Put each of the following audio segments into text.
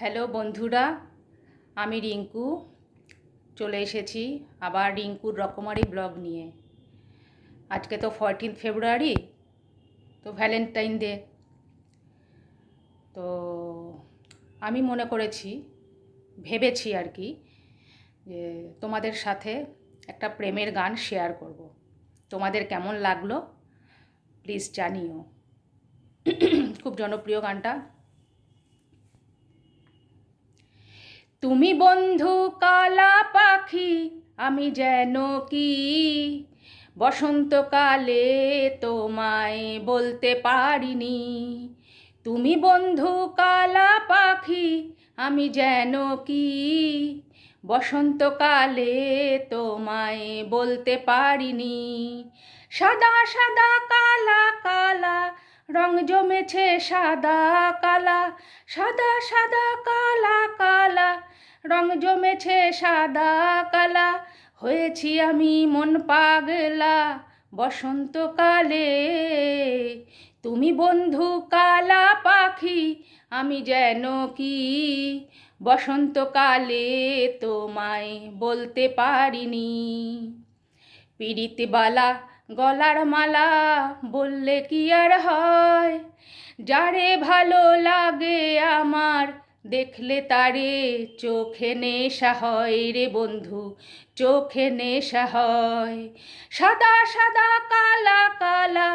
Hello বন্ধুরা, আমি রিঙ্কু চলে এসেছি আবার রিঙ্কুর রকমারি ব্লগ নিয়ে। আজকে তো 14 ফেব্রুয়ারি, তো ভ্যালেন্টাইন ডে। তো আমি মনে করেছি, ভেবেছি আর কি, যে তোমাদের সাথে একটা প্রেমের গান শেয়ার করব। তোমাদের কেমন লাগলো প্লিজ জানিও। খুব জনপ্রিয় গানটা। তুমি বন্ধু কালা পাখি, আমি যেন কি বসন্তকালে তোমায় বলতে পারিনি। তুমি বন্ধু কালা পাখি, আমি যেন কি বসন্তকালে তোমায় বলতে পারিনি। সাদা সাদা কালা কালা রং জমেছে সাদা কালা, সাদা সাদা কালা কালা রং জমেছে সাদা কালা। হয়েছি আমি মন পাগলা বসন্তকালে। তুমি বন্ধু কালা পাখি, আমি যেন কি বসন্তকালে তোমায় বলতে পারিনি। পিরিতবালা গলার মালা বললে কি আর হয়, যারে ভালো লাগে আমার দেখলে তারে চোখে নেশা হয় রে বন্ধু, চোখে নেশা হয়। সাদা সাদা কালা কালা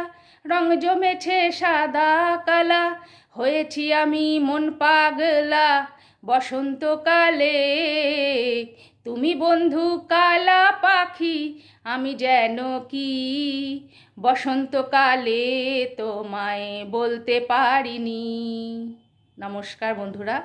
রং জমেছে সাদা কালা, হয়েছি আমি মন পাগলা বসন্তকালে। তুমি বন্ধু কালা পাখি, আমি যেন কি বসন্তকালে তোমায় বলতে পারিনি। নমস্কার বন্ধুরা।